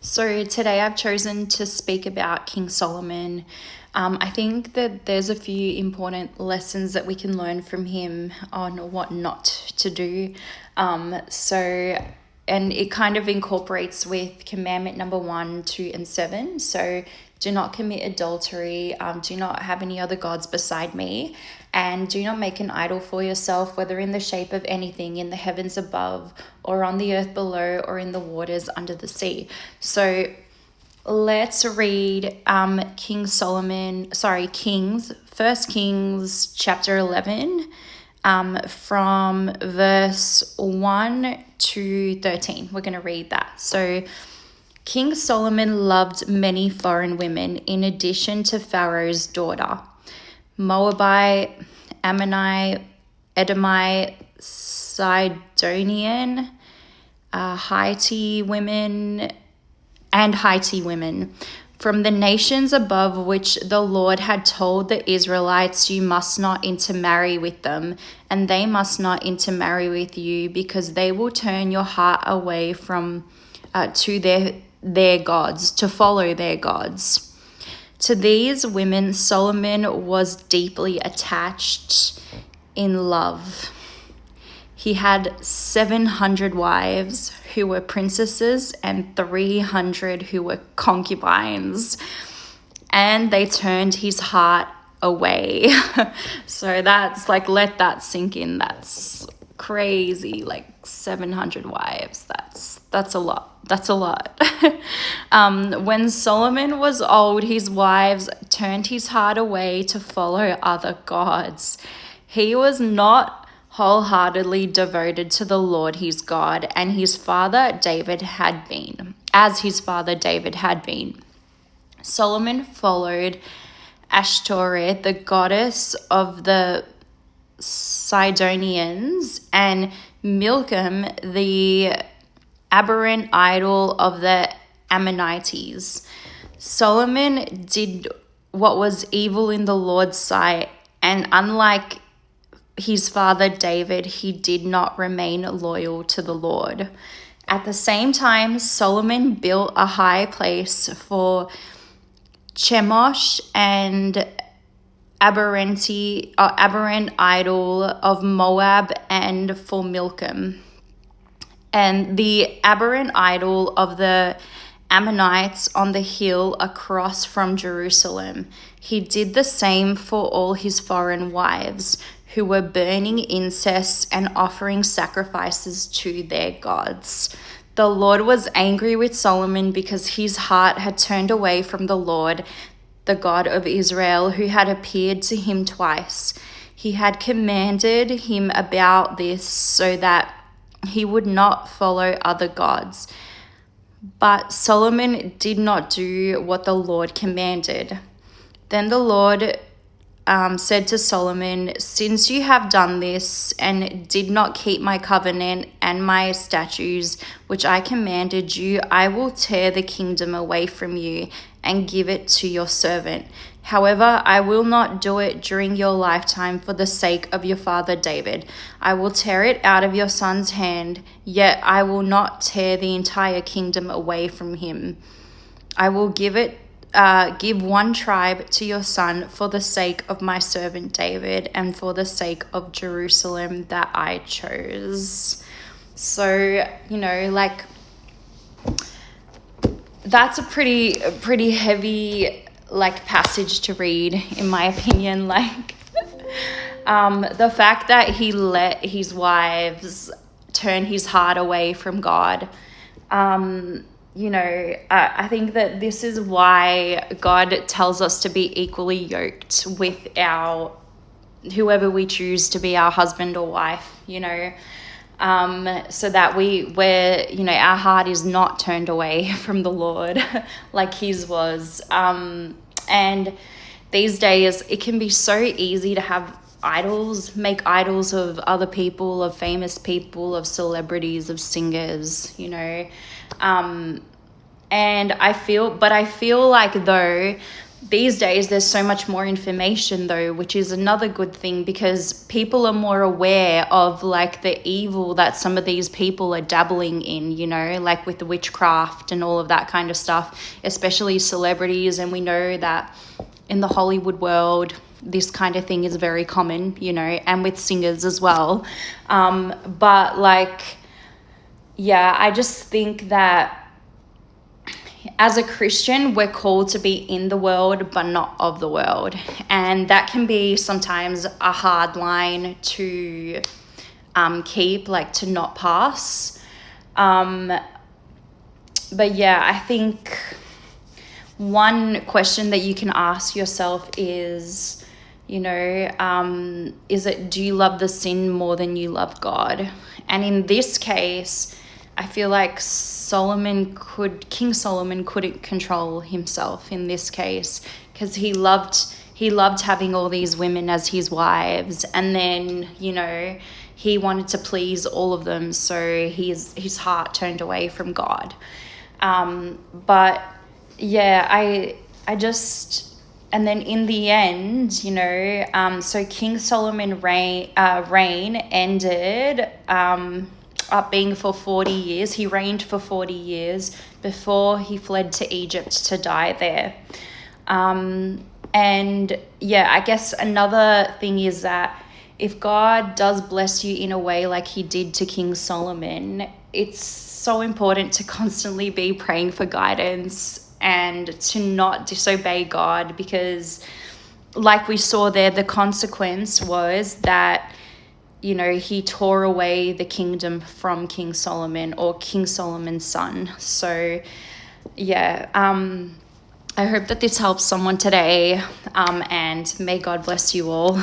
So today I've chosen to speak about King Solomon. I think that there's a few important lessons that we can learn from him on what not to do. And it kind of incorporates with commandment number 1, 2, and 7. So do not commit adultery, do not have any other gods beside me, and do not make an idol for yourself, whether in the shape of anything in the heavens above, or on the earth below, or in the waters under the sea. So let's read First Kings chapter 11, from verse 1 to 13. We're going to read that. So King Solomon loved many foreign women in addition to Pharaoh's daughter. Moabite, Ammonite, Edomite, Sidonian, Hittite women, from the nations above which the Lord had told the Israelites, you must not intermarry with them, and they must not intermarry with you, because they will turn your heart away from to their gods, to follow their gods. To these women, Solomon was deeply attached in love. He had 700 wives who were princesses and 300 who were concubines, and they turned his heart away. So that's like, let that sink in. That's crazy. Like 700 wives. That's a lot. That's a lot. When Solomon was old, his wives turned his heart away to follow other gods. He was not wholeheartedly devoted to the Lord his God, and his father David had been, as his father David had been. Solomon followed Ashtoreth, the goddess of the Sidonians, and Milcom, the aberrant idol of the Ammonites. Solomon did what was evil in the Lord's sight, and unlike his father David, he did not remain loyal to the Lord. At the same time, Solomon built a high place for Chemosh and aberrant idol of Moab, and for Milcom, and the aberrant idol of the Ammonites on the hill across from Jerusalem. He did the same for all his foreign wives, who were burning incense and offering sacrifices to their gods. The Lord was angry with Solomon because his heart had turned away from the Lord, the God of Israel, who had appeared to him twice. He had commanded him about this so that he would not follow other gods. But Solomon did not do what the Lord commanded. Then the Lord said to Solomon, since you have done this and did not keep my covenant and my statutes, which I commanded you, I will tear the kingdom away from you and give it to your servant. However, I will not do it during your lifetime for the sake of your father David. I will tear it out of your son's hand, yet I will not tear the entire kingdom away from him. I will give one tribe to your son for the sake of my servant David and for the sake of Jerusalem that I chose. So, like, that's a pretty heavy, like, passage to read, in my opinion. Like, the fact that he let his wives turn his heart away from God, I think that this is why God tells us to be equally yoked with whoever we choose to be our husband or wife, so that our heart is not turned away from the Lord like his was. And these days it can be so easy to have idols, make idols of other people, of famous people, of celebrities, of singers, and I feel like, though, these days there's so much more information though, which is another good thing, because people are more aware of like the evil that some of these people are dabbling in, you know, like with the witchcraft and all of that kind of stuff, especially celebrities. And we know that in the Hollywood world this kind of thing is very common, you know, and with singers as well. But like, yeah, I just think that as a Christian, we're called to be in the world, but not of the world. And that can be sometimes a hard line to keep, like to not pass. But yeah, I think one question that you can ask yourself is, you know, do you love the sin more than you love God? And in this case, I feel like King Solomon couldn't control himself in this case, because he loved having all these women as his wives, and then, you know, he wanted to please all of them, so his heart turned away from God. But yeah, I just, and then in the end, you know, so King Solomon reign ended up being for 40 years. He reigned for 40 years before he fled to Egypt to die there. And yeah, I guess another thing is that if God does bless you in a way like he did to King Solomon, it's so important to constantly be praying for guidance and to not disobey God, because like we saw there, the consequence was that, you know, he tore away the kingdom from King Solomon, or King Solomon's son. So yeah, I hope that this helps someone today, and may God bless you all.